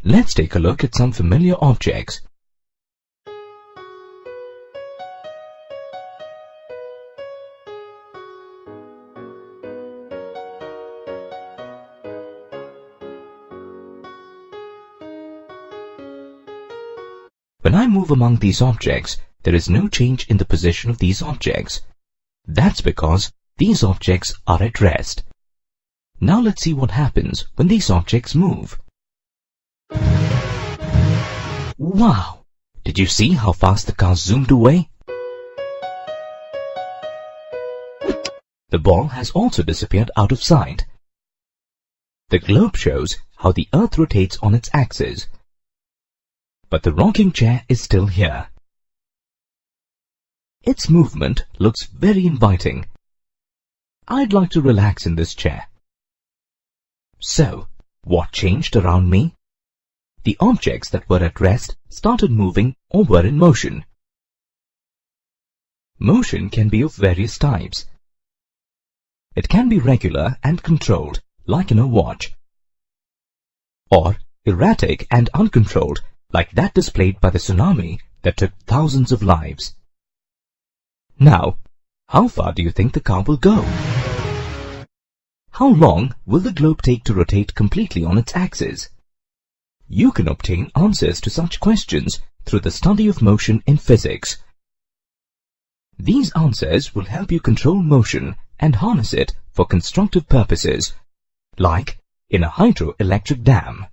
Let's take a look at some familiar objects. When I move among these objects, there is no change in the position of these objects. That's because these objects are at rest. Now let's see what happens when these objects move. Wow! Did you see how fast the car zoomed away? The ball has also disappeared out of sight. The globe shows how the Earth rotates on its axis. But the rocking chair is still here. Its movement looks very inviting. I'd like to relax in this chair. So, what changed around me? The objects that were at rest started moving or were in motion. Motion can be of various types. It can be regular and controlled, like in a watch, or erratic and uncontrolled, like that displayed by the tsunami that took thousands of lives. Now, how far do you think the car will go? How long will the globe take to rotate completely on its axis? You can obtain answers to such questions through the study of motion in physics. These answers will help you control motion and harness it for constructive purposes, like in a hydroelectric dam.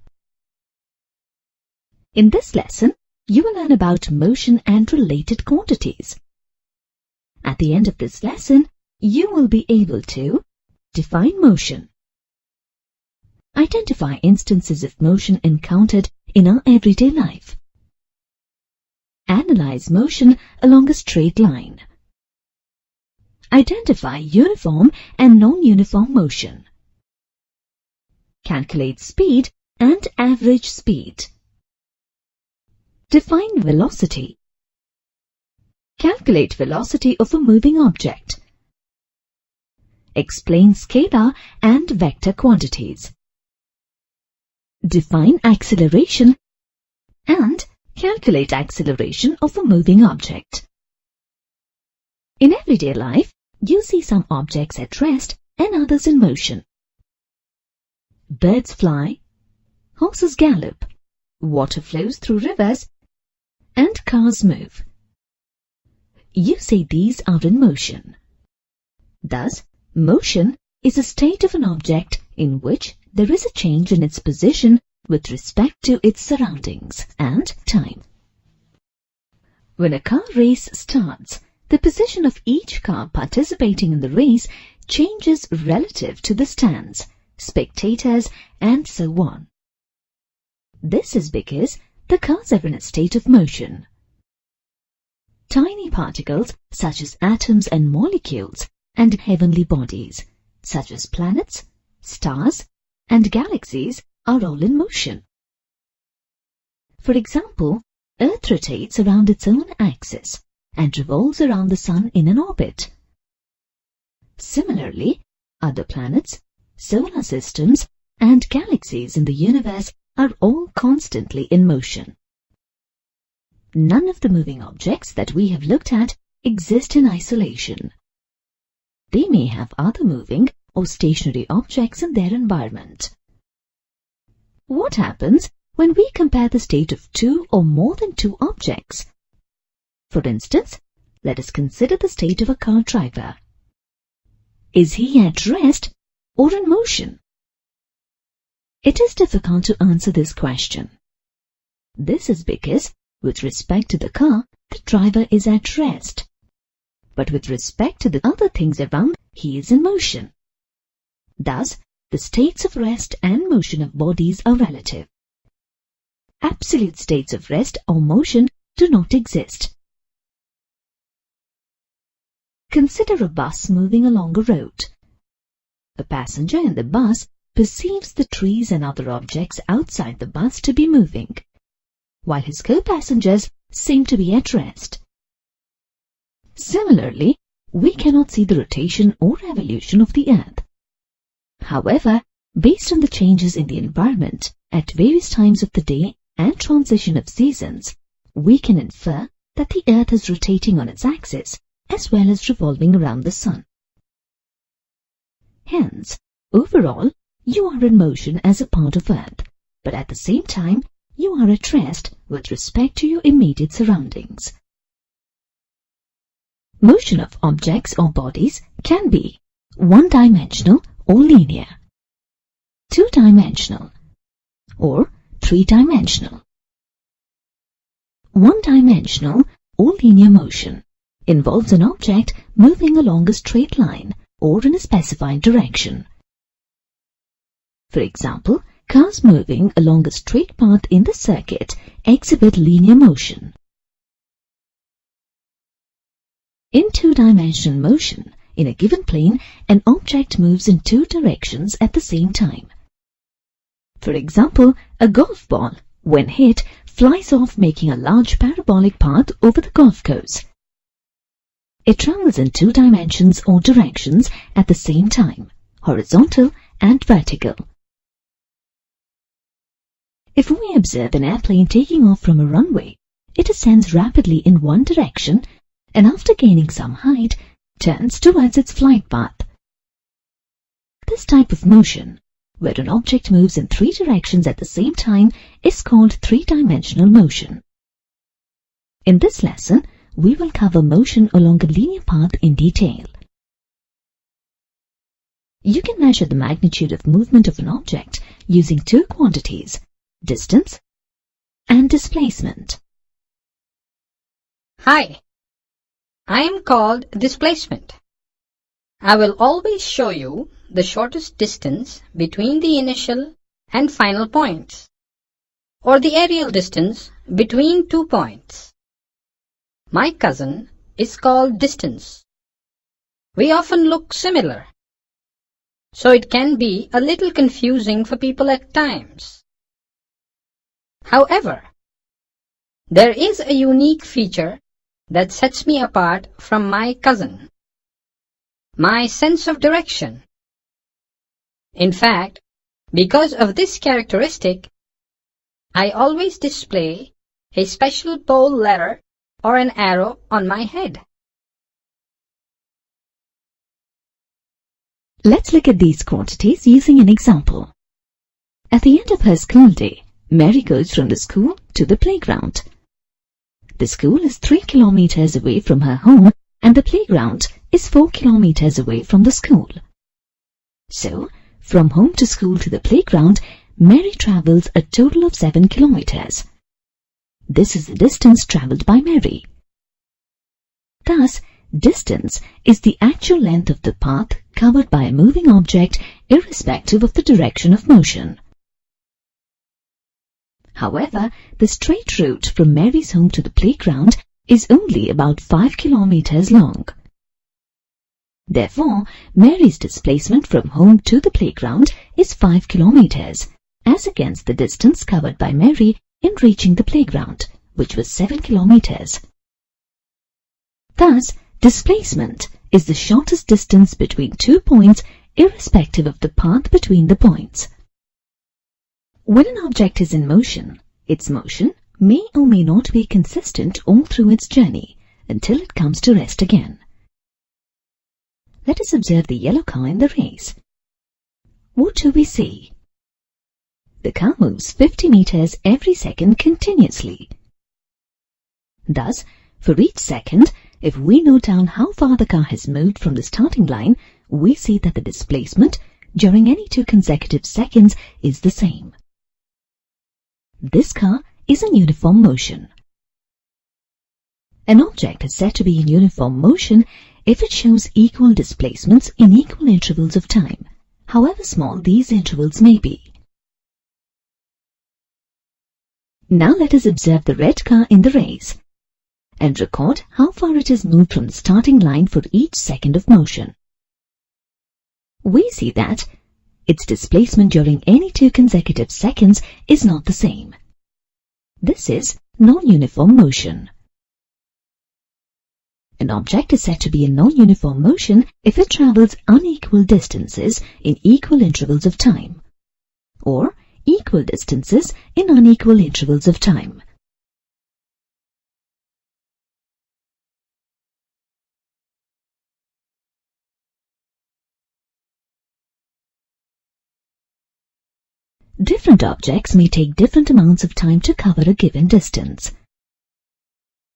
In this lesson, you will learn about motion and related quantities. At the end of this lesson, you will be able to define motion, identify instances of motion encountered in our everyday life, analyze motion along a straight line, identify uniform and non-uniform motion, calculate speed and average speed, define velocity, calculate velocity of a moving object, explain scalar and vector quantities, define acceleration and calculate acceleration of a moving object. In everyday life, you see some objects at rest and others in motion. Birds fly, horses gallop, water flows through rivers, and cars move. You say these are in motion. Thus, motion is a state of an object in which there is a change in its position with respect to its surroundings and time. When a car race starts, the position of each car participating in the race changes relative to the stands, spectators, and so on. This is because the cars are in a state of motion. Tiny particles such as atoms and molecules and heavenly bodies such as planets, stars, and galaxies are all in motion. For example, Earth rotates around its own axis and revolves around the Sun in an orbit. Similarly, other planets, solar systems, and galaxies in the universe are all constantly in motion. None of the moving objects that we have looked at exist in isolation. They may have other moving or stationary objects in their environment. What happens when we compare the state of two or more than two objects? For instance, let us consider the state of a car driver. Is he at rest or in motion? It is difficult to answer this question. This is because, with respect to the car, the driver is at rest. But with respect to the other things around, he is in motion. Thus, the states of rest and motion of bodies are relative. Absolute states of rest or motion do not exist. Consider a bus moving along a road. A passenger in the bus perceives the trees and other objects outside the bus to be moving, while his co-passengers seem to be at rest. Similarly, we cannot see the rotation or revolution of the Earth. However, Based on the changes in the environment at various times of the day and transition of seasons, we can infer that the Earth is rotating on its axis as well as revolving around the Sun. Hence, overall, you are in motion as a part of Earth, but at the same time, you are at rest with respect to your immediate surroundings. Motion of objects or bodies can be one-dimensional or linear, two-dimensional, or three-dimensional. One-dimensional or linear motion involves an object moving along a straight line or in a specified direction. For example, cars moving along a straight path in the circuit exhibit linear motion. In two-dimensional motion, in a given plane, an object moves in two directions at the same time. For example, a golf ball, when hit, flies off making a large parabolic path over the golf course. It travels in two dimensions or directions at the same time, horizontal and vertical. If we observe an airplane taking off from a runway, it ascends rapidly in one direction and after gaining some height, turns towards its flight path. This type of motion, where an object moves in three directions at the same time, is called three-dimensional motion. In this lesson, we will cover motion along a linear path in detail. You can measure the magnitude of movement of an object using two quantities, distance and displacement. Hi, I am called displacement. I will always show you the shortest distance between the initial and final points, or the aerial distance between 2 points. My cousin is called distance. We often look similar, so it can be a little confusing for people at times. However, there is a unique feature that sets me apart from my cousin: my sense of direction. In fact, because of this characteristic, I always display a special pole letter or an arrow on my head. Let's look at these quantities using an example. At the end of her school day, Mary goes from the school to the playground. The school is 3 kilometers away from her home and the playground is 4 kilometers away from the school. So, from home to school to the playground, Mary travels a total of 7 kilometers. This is the distance traveled by Mary. Thus, distance is the actual length of the path covered by a moving object irrespective of the direction of motion. However, the straight route from Mary's home to the playground is only about 5 kilometers long. Therefore, Mary's displacement from home to the playground is 5 kilometers, as against the distance covered by Mary in reaching the playground, which was 7 kilometers. Thus, displacement is the shortest distance between 2 points irrespective of the path between the points. When an object is in motion, its motion may or may not be consistent all through its journey until it comes to rest again. Let us observe the yellow car in the race. What do we see? The car moves 50 meters every second continuously. Thus, for each second, if we note down how far the car has moved from the starting line, we see that the displacement during any 2 consecutive seconds is the same. This car is in uniform motion. An object is said to be in uniform motion if it shows equal displacements in equal intervals of time, however small these intervals may be. Now let us observe the red car in the race and record how far it has moved from the starting line for each second of motion. We see that its displacement during any 2 consecutive seconds is not the same. This is non-uniform motion. An object is said to be in non-uniform motion if it travels unequal distances in equal intervals of time, or equal distances in unequal intervals of time. Different objects may take different amounts of time to cover a given distance.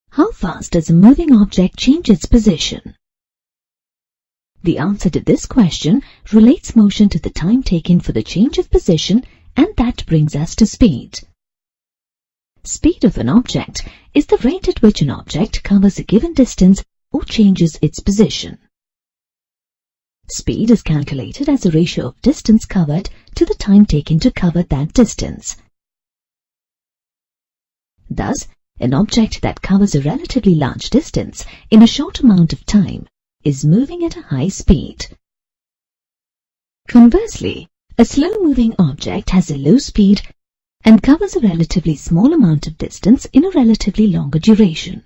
How fast does a moving object change its position? The answer to this question relates motion to the time taken for the change of position, and that brings us to speed. Speed of an object is the rate at which an object covers a given distance or changes its position. Speed is calculated as a ratio of distance covered to the time taken to cover that distance. Thus, an object that covers a relatively large distance in a short amount of time is moving at a high speed. Conversely, a slow-moving object has a low speed and covers a relatively small amount of distance in a relatively longer duration.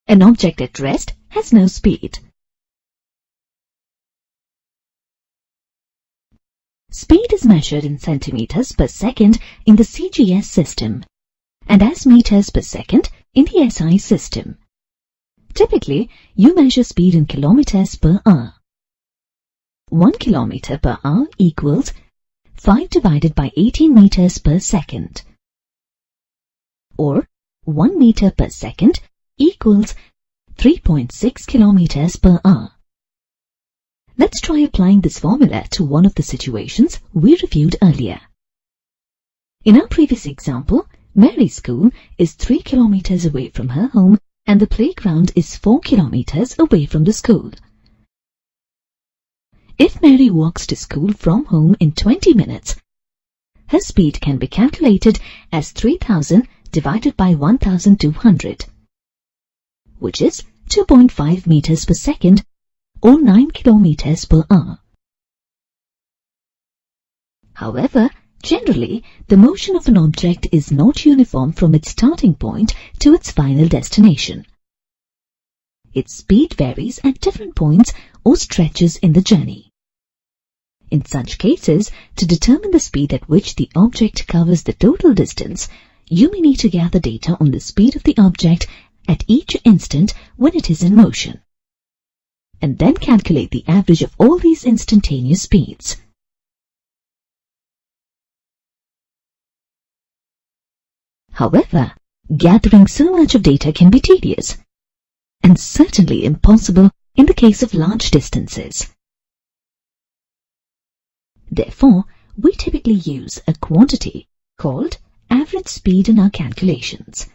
An object at rest has no speed. Speed is measured in centimeters per second in the CGS system and as meters per second in the SI system. Typically, you measure speed in kilometers per hour. 1 kilometer per hour equals 5 divided by 18 meters per second. Or 1 meter per second equals 3.6 kilometers per hour. Let's try applying this formula to one of the situations we reviewed earlier. In our previous example, Mary's school is 3 kilometers away from her home and the playground is 4 kilometers away from the school. If Mary walks to school from home in 20 minutes, her speed can be calculated as 3000 divided by 1200, which is 2.5 meters per second or 9 kilometers per hour. However, generally, the motion of an object is not uniform from its starting point to its final destination. Its speed varies at different points or stretches in the journey. In such cases, to determine the speed at which the object covers the total distance, you may need to gather data on the speed of the object at each instant when it is in motion, and then calculate the average of all these instantaneous speeds. However, gathering so much of data can be tedious, and certainly impossible in the case of large distances. Therefore, we typically use a quantity called average speed in our calculations.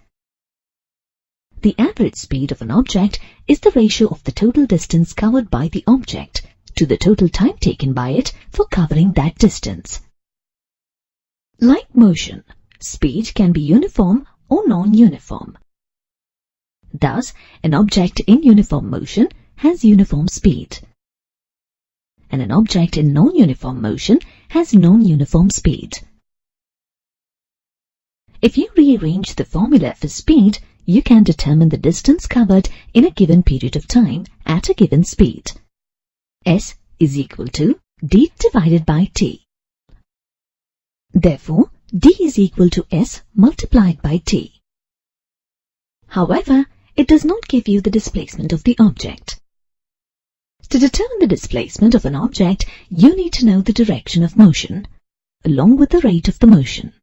The average speed of an object is the ratio of the total distance covered by the object to the total time taken by it for covering that distance. Like motion, speed can be uniform or non-uniform. Thus, an object in uniform motion has uniform speed, and an object in non-uniform motion has non-uniform speed. If you rearrange the formula for speed, you can determine the distance covered in a given period of time at a given speed. S is equal to d divided by t. Therefore, d is equal to s multiplied by t. However, it does not give you the displacement of the object. To determine the displacement of an object, you need to know the direction of motion, along with the rate of the motion.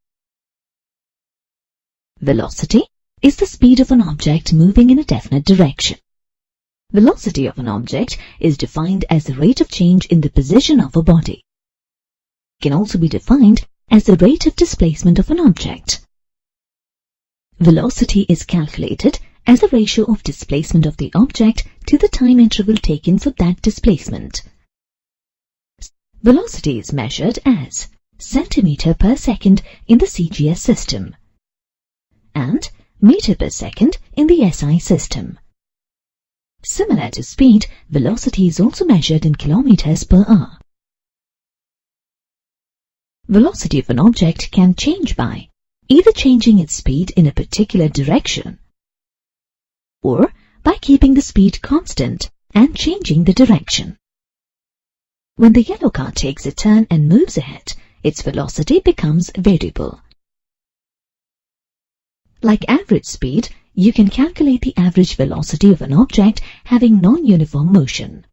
Velocity is the speed of an object moving in a definite direction. Velocity of an object is defined as the rate of change in the position of a body. It can also be defined as the rate of displacement of an object. Velocity is calculated as the ratio of displacement of the object to the time interval taken for that displacement. Velocity is measured as centimeter per second in the CGS system and meter per second in the SI system. Similar to speed, velocity is also measured in kilometers per hour. Velocity of an object can change by either changing its speed in a particular direction or by keeping the speed constant and changing the direction. When the yellow car takes a turn and moves ahead, its velocity becomes variable. Like average speed, you can calculate the average velocity of an object having non-uniform motion.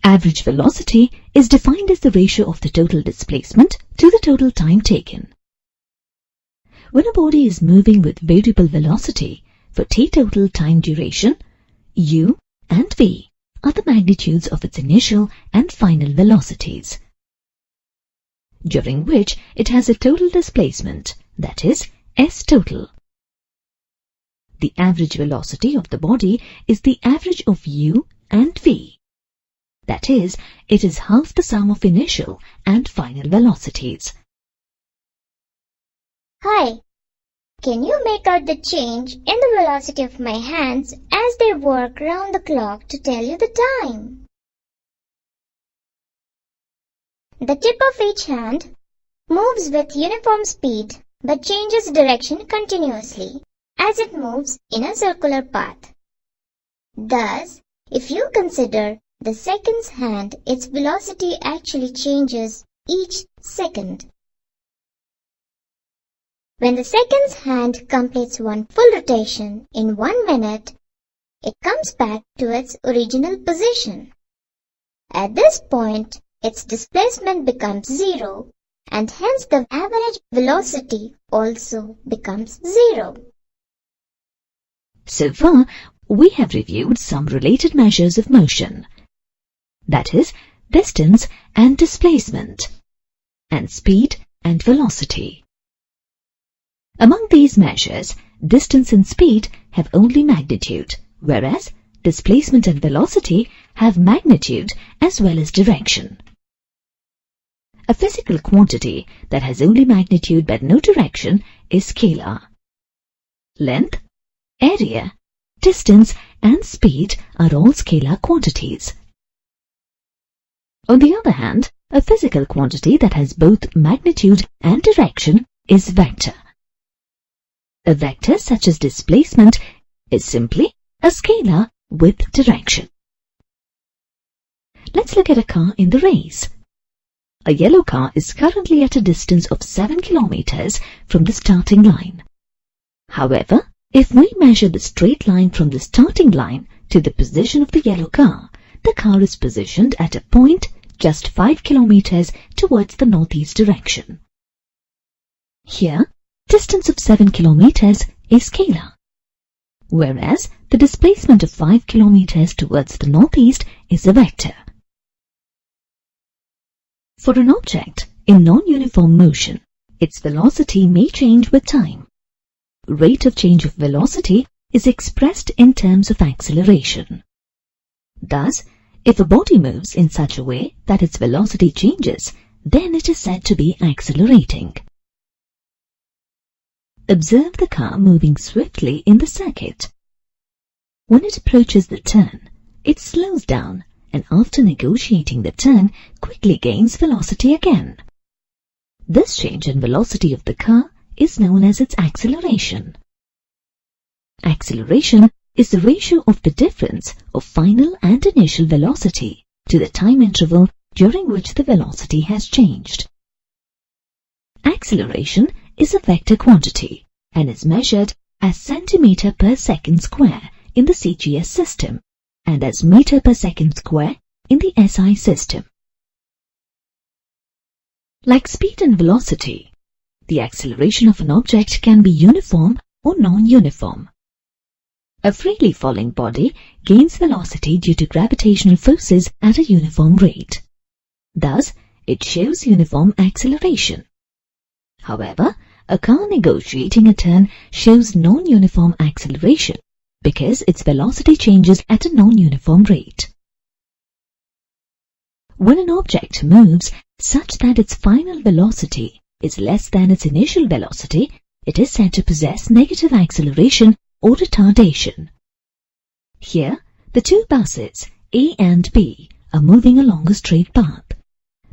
Average velocity is defined as the ratio of the total displacement to the total time taken. When a body is moving with variable velocity for t total time duration, u and v are the magnitudes of its initial and final velocities, during which it has a total displacement, that is, s total. The average velocity of the body is the average of u and v. That is, it is half the sum of initial and final velocities. Hi, can you make out the change in the velocity of my hands as they work round the clock to tell you the time? The tip of each hand moves with uniform speed but changes direction continuously as it moves in a circular path. Thus, if you consider the second's hand, its velocity actually changes each second. When the second's hand completes one full rotation in 1 minute, it comes back to its original position. At this point, its displacement becomes zero, and hence the average velocity also becomes zero. So far, we have reviewed some related measures of motion, that is, distance and displacement, and speed and velocity. Among these measures, distance and speed have only magnitude, whereas displacement and velocity have magnitude as well as direction. A physical quantity that has only magnitude but no direction is scalar. Length, area, distance and speed are all scalar quantities. On the other hand, a physical quantity that has both magnitude and direction is vector. A vector such as displacement is simply a scalar with direction. Let's look at a car in the race. A yellow car is currently at a distance of 7 kilometers from the starting line. However, if we measure the straight line from the starting line to the position of the yellow car is positioned at a point just 5 kilometers towards the northeast direction. Here, distance of 7 kilometers is scalar, whereas the displacement of 5 kilometers towards the northeast is a vector. For an object in non-uniform motion, its velocity may change with time. Rate of change of velocity is expressed in terms of acceleration. Thus, if a body moves in such a way that its velocity changes, then it is said to be accelerating. Observe the car moving swiftly in the circuit. When it approaches the turn, it slows down and after negotiating the turn, quickly gains velocity again. This change in velocity of the car is known as its acceleration. Acceleration is the ratio of the difference of final and initial velocity to the time interval during which the velocity has changed. Acceleration is a vector quantity and is measured as centimeter per second square in the CGS system and as meter per second square in the SI system. Like speed and velocity, the acceleration of an object can be uniform or non-uniform. A freely falling body gains velocity due to gravitational forces at a uniform rate. Thus, it shows uniform acceleration. However, a car negotiating a turn shows non-uniform acceleration because its velocity changes at a non-uniform rate. When an object moves such that its final velocity is less than its initial velocity, it is said to possess negative acceleration or retardation. Here, the two buses, A and B, are moving along a straight path.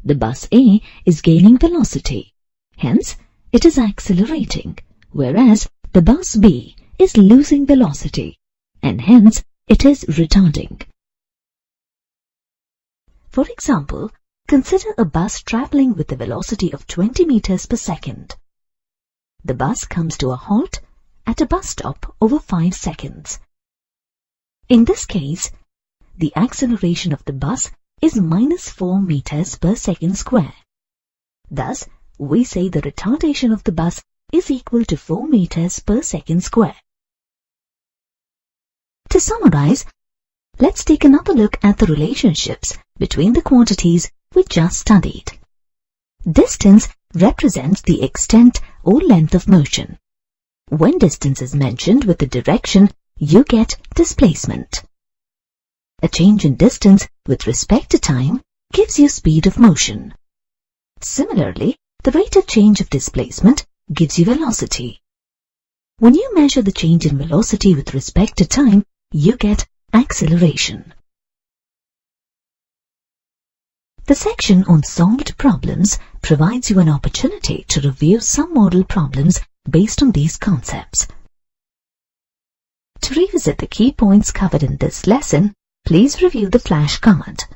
The bus A is gaining velocity, hence it is accelerating, whereas the bus B is losing velocity, and hence it is retarding. For example, Consider a bus traveling with a velocity of 20 meters per second. The bus comes to a halt at a bus stop over 5 seconds. In this case, the acceleration of the bus is -4 meters per second square. Thus, we say the retardation of the bus is equal to 4 meters per second square. To summarize, let's take another look at the relationships between the quantities we just studied. Distance represents the extent or length of motion. When distance is mentioned with the direction, you get displacement. A change in distance with respect to time gives you speed of motion. Similarly, the rate of change of displacement gives you velocity. When you measure the change in velocity with respect to time, you get acceleration. The section on solved problems provides you an opportunity to review some model problems based on these concepts. To revisit the key points covered in this lesson, please review the flashcard.